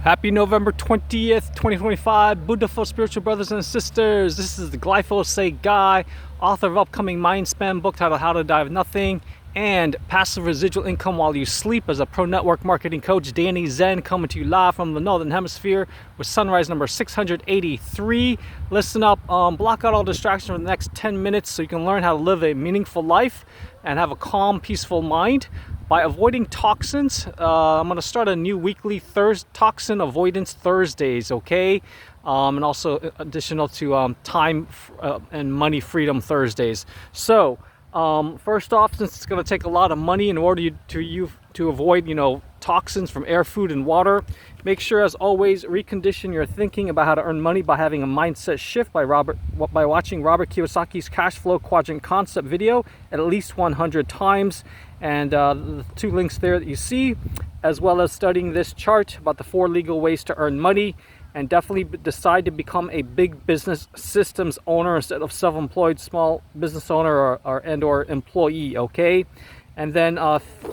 Happy November 20th, 2025, beautiful spiritual brothers and sisters. This is the glyphosate guy, author of upcoming Mind Span book titled How to Die with Nothing and Passive Residual Income While You Sleep as a pro network marketing coach. Danny Zen coming to you live from the Northern Hemisphere with sunrise number 683. Listen up, block out all distractions for the next 10 minutes so you can learn how to live a meaningful life and have a calm, peaceful mind. By avoiding toxins, I'm going to start a new weekly Toxin Avoidance Thursdays, okay? And also additional to time and money freedom Thursdays. So, first off, since it's going to take a lot of money in order to avoid, toxins from air, food, and water, make sure, as always, recondition your thinking about how to earn money by having a mindset shift by watching Robert Kiyosaki's Cash Flow Quadrant Concept video at least 100 times. And the two links there that you see, as well as studying this chart about the 4 legal ways to earn money, and definitely decide to become a big business systems owner instead of self-employed small business owner or employee, okay? And then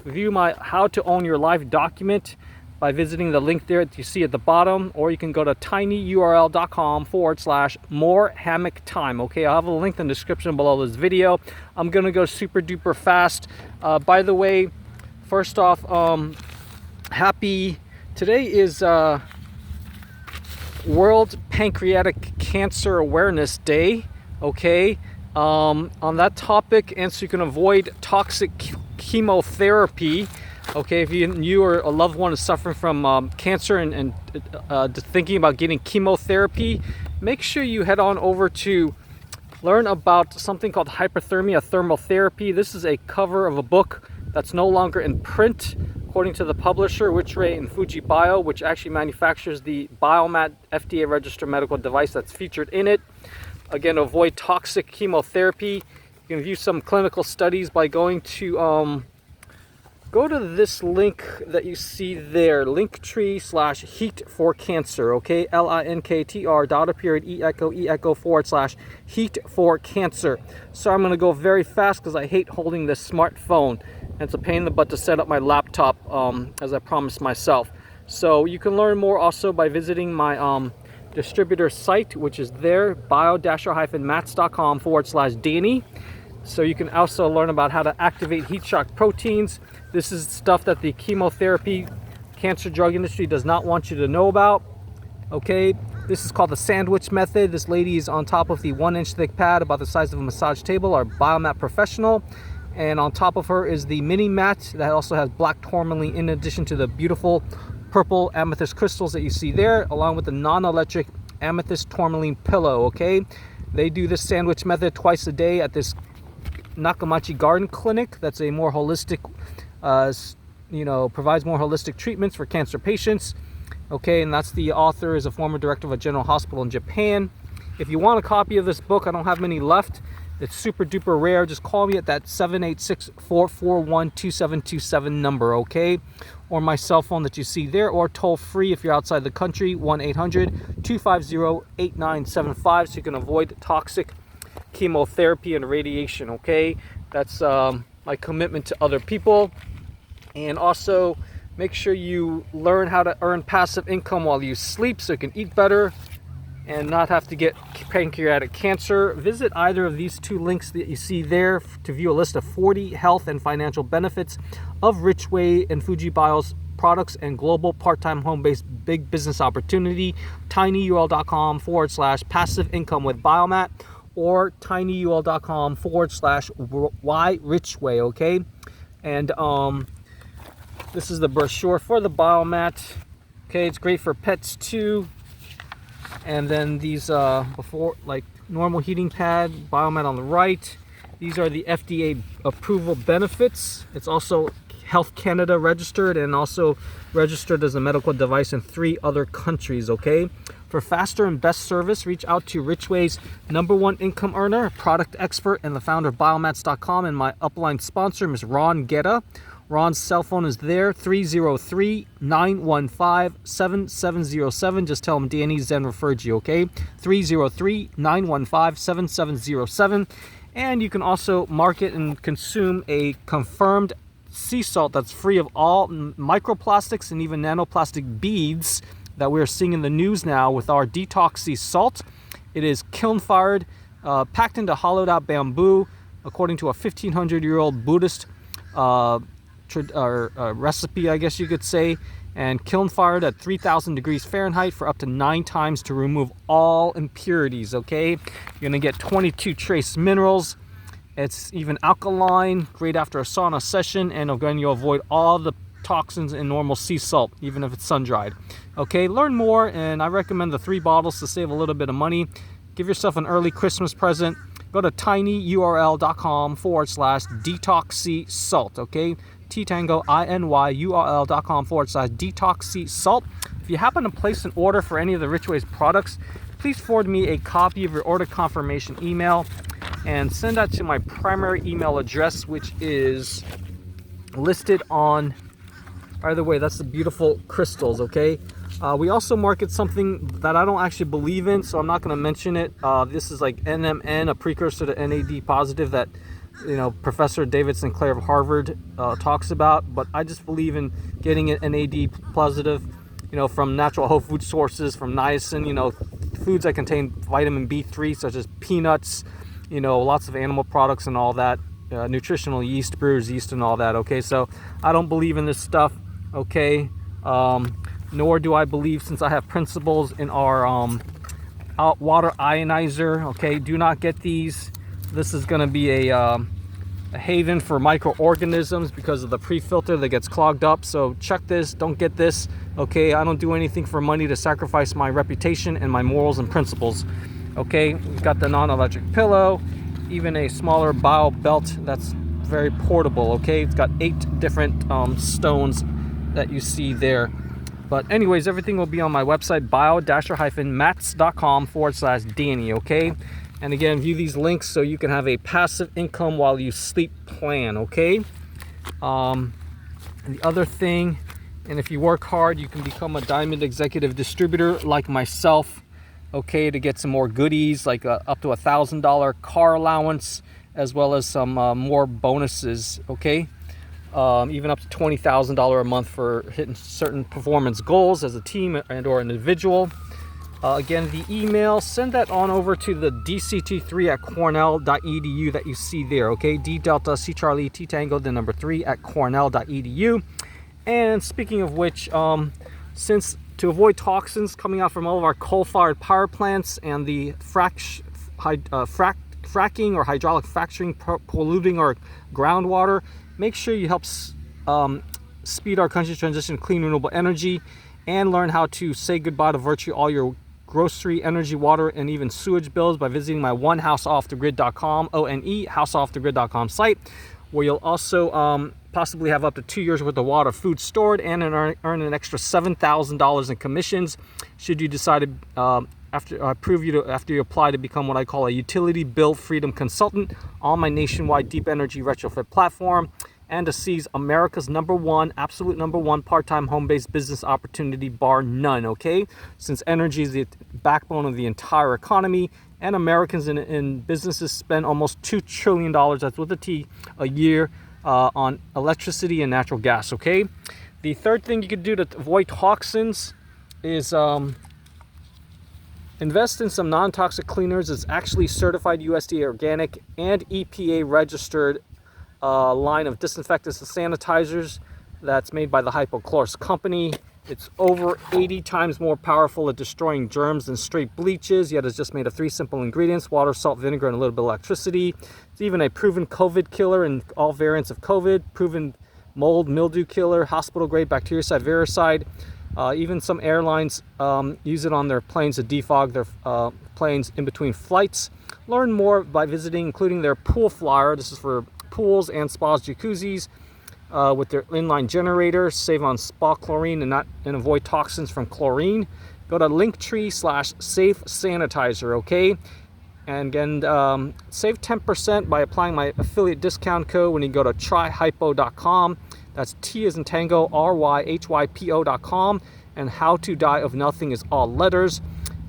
view my How to Own Your Life document by visiting the link there that you see at the bottom, or you can go to tinyurl.com/more hammock time. Okay, I'll have a link in the description below this video. I'm gonna go super duper fast. By the way, first off, today is World Pancreatic Cancer Awareness Day. Okay, on that topic, and so you can avoid toxic chemotherapy. Okay, if you or a loved one is suffering from cancer and thinking about getting chemotherapy, make sure you head on over to learn about something called hyperthermia thermal therapy. This is a cover of a book that's no longer in print, according to the publisher, Ritchray and Fuji Bio, which actually manufactures the Biomat FDA-registered medical device that's featured in it. Again, to avoid toxic chemotherapy, you can view some clinical studies by going to go to this link that you see there, linktree/heat for cancer, okay? linktr.e/heat for cancer. So I'm gonna go very fast because I hate holding this smartphone. And it's a pain in the butt to set up my laptop as I promised myself. So you can learn more also by visiting my distributor site, which is there, bio-mats.com/Danny. So you can also learn about how to activate heat shock proteins. This is stuff that the chemotherapy cancer drug industry does not want you to know about. Okay, this is called the sandwich method. This lady is on top of the 1-inch thick pad about the size of a massage table, our Biomat professional. And on top of her is the mini mat that also has black tourmaline in addition to the beautiful purple amethyst crystals that you see there, along with the non-electric amethyst tourmaline pillow, okay? They do this sandwich method twice a day at this Nakamachi Garden Clinic. That's a more holistic, provides more holistic treatments for cancer patients. Okay, and that's the author is a former director of a general hospital in Japan. If you want a copy of this book, I don't have many left. It's super duper rare. Just call me at that 786-441-2727 number, okay? Or my cell phone that you see there, or toll free if you're outside the country, 1-800-250-8975, so you can avoid toxic chemotherapy and radiation, okay? That's my commitment to other people. And also make sure you learn how to earn passive income while you sleep so you can eat better and not have to get pancreatic cancer. Visit either of these two links that you see there to view a list of 40 health and financial benefits of Ritchray and Fuji Bio's products and global part-time home-based big business opportunity. tinyurl.com/passive income with Biomat, or tinyurl.com/why-Ritchray, okay? And this is the brochure for the Biomat. Okay, it's great for pets too. And then these normal heating pad, Biomat on the right. These are the FDA approval benefits. It's also Health Canada registered and also registered as a medical device in 3 other countries, okay? For faster and best service, reach out to Ritchray's #1 income earner, product expert, and the founder of Biomats.com, and my upline sponsor, Ms. Ron Guetta. Ron's cell phone is there, 303-915-7707. Just tell him Danny Zen referred you, okay? 303-915-7707. And you can also market and consume a confirmed sea salt that's free of all microplastics and even nanoplastic beads that we're seeing in the news now with our Detoxy salt. It is kiln fired, packed into hollowed out bamboo, according to a 1500-year-old Buddhist recipe, I guess you could say, and kiln fired at 3000 degrees Fahrenheit for up to 9 times to remove all impurities. Okay, you're gonna get 22 trace minerals. It's even alkaline, great after a sauna session, and again, you'll avoid all the toxins in normal sea salt, even if it's sun-dried. Okay, learn more, and I recommend the 3 bottles to save a little bit of money. Give yourself an early Christmas present. Go to tinyurl.com/detoxy salt. Okay, T-Tango INYURL.com/detoxy salt. If you happen to place an order for any of the Rich Ways products, please forward me a copy of your order confirmation email and send that to my primary email address, which is listed on, by the way, that's the beautiful crystals. Okay, we also market something that I don't actually believe in, so I'm not going to mention it. This is like NMN, a precursor to NAD positive that, you know, Professor David Sinclair of Harvard talks about, but I just believe in getting an NAD positive, you know, from natural whole food sources, from niacin, you know, foods that contain vitamin B3, such as peanuts, you know, lots of animal products and all that, nutritional yeast, brewer's yeast and all that. Okay, so I don't believe in this stuff. Okay, nor do I believe, since I have principles in our water ionizer. Okay, do not get these. This is going to be a haven for microorganisms because of the pre-filter that gets clogged up. So check this, don't get this. Okay, I don't do anything for money to sacrifice my reputation and my morals and principles. Okay, we've got the non-electric pillow, even a smaller bio belt that's very portable. Okay, it's got 8 different stones that you see there. But anyways, everything will be on my website, bio-mats.com/Danny. Okay, and again, view these links so you can have a passive income while you sleep plan. Okay, and the other thing, and if you work hard, you can become a diamond executive distributor like myself. Okay, to get some more goodies like up to $1,000 car allowance, as well as some more bonuses. Okay, even up to $20,000 a month for hitting certain performance goals as a team and or an individual. Again, the email, send that on over to the dct3@cornell.edu that you see there. Okay, D Delta C Charlie T Tango the number 3@cornell.edu. And speaking of which, since to avoid toxins coming out from all of our coal-fired power plants and the fracking or hydraulic fracturing polluting our groundwater, make sure you help speed our country's transition to clean renewable energy, and learn how to say goodbye to virtually all your grocery, energy, water, and even sewage bills by visiting my onehouseoffthegrid.com, houseoffthegrid.com site, where you'll also possibly have up to 2 years worth of water, food stored, and earn an extra $7,000 in commissions should you decide to after you apply to become what I call a utility bill freedom consultant on my nationwide deep energy retrofit platform, and to seize America's absolute number one part-time home-based business opportunity, bar none. Okay, since energy is the backbone of the entire economy, and Americans in businesses spend almost $2 trillion, that's with a T, a year on electricity and natural gas. Okay, the third thing you could do to avoid toxins is invest in some non-toxic cleaners. It's actually certified USDA organic and EPA-registered line of disinfectants and sanitizers that's made by the HypoChlorous company. It's over 80 times more powerful at destroying germs than straight bleaches, yet it's just made of 3 simple ingredients: water, salt, vinegar, and a little bit of electricity. It's even a proven COVID killer in all variants of COVID, proven mold, mildew killer, hospital grade bactericide, viricide. Even some airlines use it on their planes to defog their planes in between flights. Learn more by visiting, including their pool flyer. This is for pools and spas, jacuzzis, with their inline generator. Save on spa chlorine and avoid toxins from chlorine. Go to linktree/safe sanitizer. Okay, and again, save 10% by applying my affiliate discount code when you go to tryhypo.com. That's T as in Tango, RYHYPO.com, and How to Die of Nothing is all letters.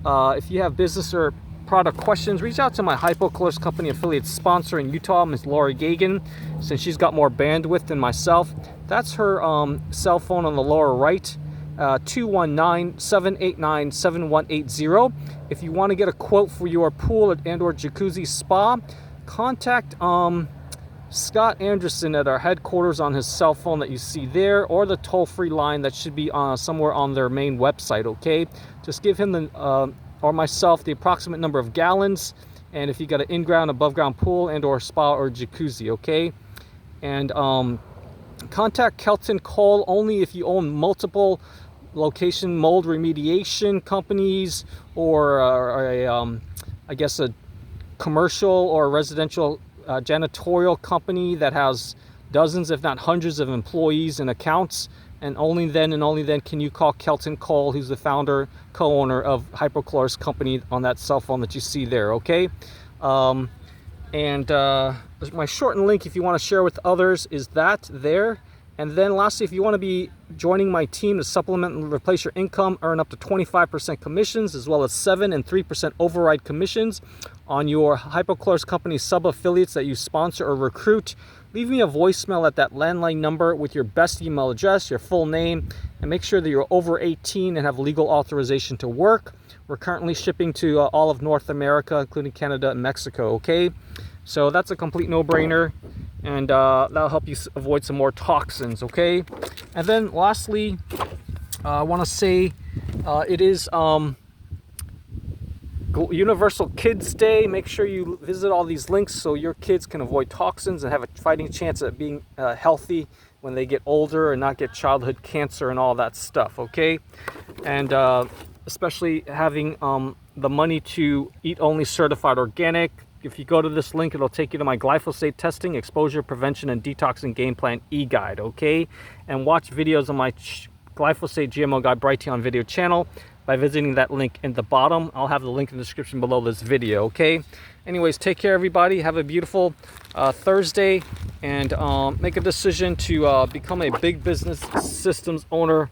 If you have business or product questions, reach out to my HypoChlorous Company affiliate sponsor in Utah, Ms. OR Lgagan, since she's got more bandwidth than myself. That's her cell phone on the lower right. 219-789-7180. If you want to get a quote for your pool and or jacuzzi spa, contact Scott Anderson at our headquarters on his cell phone that you see there, or the toll-free line that should be somewhere on their main website, okay? Just give him or myself the approximate number of gallons, and if you got an in-ground, above-ground pool and or spa or jacuzzi, okay? And contact Kelton Cole only if you own multiple location mold remediation companies, or I guess a commercial or residential janitorial company that has dozens if not hundreds of employees and accounts, and only then can you call Kelton Cole, who's the founder, co-owner of HypoChlorous Company, on that cell phone that you see there, okay? My shortened link, if you want to share with others, is that there. And then lastly, if you want to be joining my team to supplement and replace your income, earn up to 25% commissions, as well as 7% and 3% override commissions on your HypoChlorous Company sub-affiliates that you sponsor or recruit, leave me a voicemail at that landline number with your best email address, your full name, and make sure that you're over 18 and have legal authorization to work. We're currently shipping to all of North America, including Canada and Mexico, okay? So that's a complete no-brainer, and that'll help you avoid some more toxins, okay? And then lastly, I want to say it is Universal Kids Day. Make sure you visit all these links so your kids can avoid toxins and have a fighting chance at being healthy when they get older and not get childhood cancer and all that stuff, okay? And especially having the money to eat only certified organic. If you go to this link, it'll take you to my glyphosate testing, exposure prevention, and detoxing game plan e-guide, okay? And watch videos on my glyphosate GMO guide Brighteon video channel by visiting that link in the bottom. I'll have the link in the description below this video, okay? Anyways, take care, everybody. Have a beautiful Thursday, and make a decision to become a big business systems owner,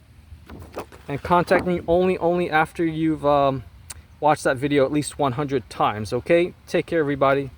and contact me only after you've watch that video at least 100 times, okay? Take care, everybody.